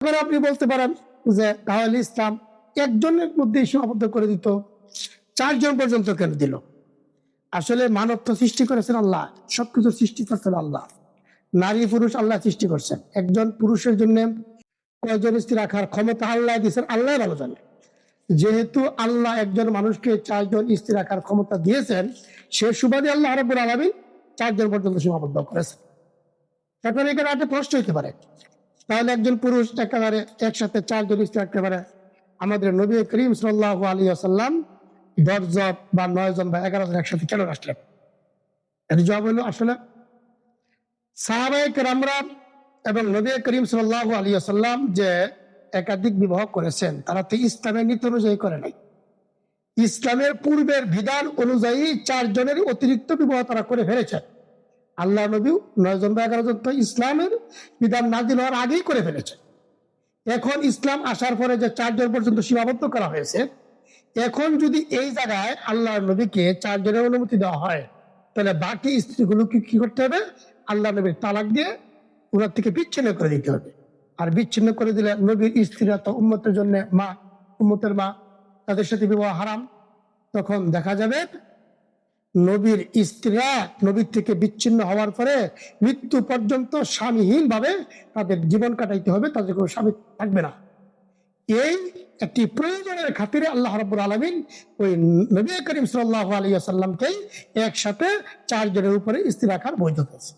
এবার আপনি বলতে পারেন যে তাহলে ইসলাম একজনের মধ্যে সীমাবদ্ধ করে দিত, 4 জন পর্যন্ত কেন দিল? আসলে মানব তো সৃষ্টি করেছেন আল্লাহ, সবকিছু সৃষ্টি করছেন আল্লাহ। নারী পুরুষ আল্লাহ সৃষ্টি করছেন। একজন পুরুষের জন্য কয়জন স্ত্রী রাখার ক্ষমতা আল্লাহ দিয়েছেন, আল্লাহ ভালো জানে। যেহেতু আল্লাহ একজন মানুষকে 4 জন স্ত্রী রাখার ক্ষমতা দিয়েছেন, সে সুবাদে আল্লাহ রাব্বুল আলামিন 4 জন পর্যন্ত সীমাবদ্ধ করেছেন। এখন এখানে একটা প্রশ্ন হতে পারে, তাহলে একজন পুরুষ একেবারে একসাথে 4 জন স্ত্রী রাখতে পারে, আমাদের নবী করিম সাল্লাল্লাহু আলাইহি ওয়াসাল্লাম 10 জন বা 9 জন বা 11 জন একসাথে কেন রাখলেন? এর জবাব হলো, আসলে সাহাবায়ে কেরামরা এবং নবী করিম সাল্লাল্লাহু আলাইহি ওয়াসাল্লাম যে একাধিক বিবাহ করেছেন, তারা তো ইসলামের নীতি অনুযায়ী করে নাই। ইসলামের পূর্বের বিধান অনুযায়ী 4 জনের অতিরিক্ত বিবাহ তারা করে ফেলেছেন। আল্লাহ নবী 9 জন বা 11 জন তো ইসলামের বিধান নাযিল হওয়ার আগেই করে ফেলেছেন। এখন ইসলাম আসার পরে যে 4 জন পর্যন্ত সীমাবদ্ধ করা হয়েছে, এখন যদি এই জায়গায় আল্লাহ নবীকে 4 জনের অনুমতি দেওয়া হয়, তাহলে বাকি স্ত্রীগুলোকে কি করতে হবে? আল্লাহ নবীর তালাক দিয়ে ওনার থেকে বিচ্ছিন্ন করে দিতে হবে। আর বিচ্ছিন্ন করে দিলে নবীর স্ত্রীরা তো উম্মতের জন্য মা, উম্মতের মা, তাদের সাথে বিবাহ হারাম। তখন দেখা যাবে নবীর স্ত্রীরা নবীর থেকে বিচ্ছিন্ন হওয়ার পরে মৃত্যু পর্যন্ত স্বামীহীন ভাবে তাদের জীবন কাটাইতে হবে, তাদের কোনো স্বামী থাকবে না। এই একটি প্রয়োজনের খাতিরে আল্লাহ রাব্বুল আলামিন ওই নবী করিম সাল্লাল্লাহু আলাইহি ওয়াসাল্লামকে একসাথে 4 জনের উপরে স্ত্রী রাখার বৈধ করেছে।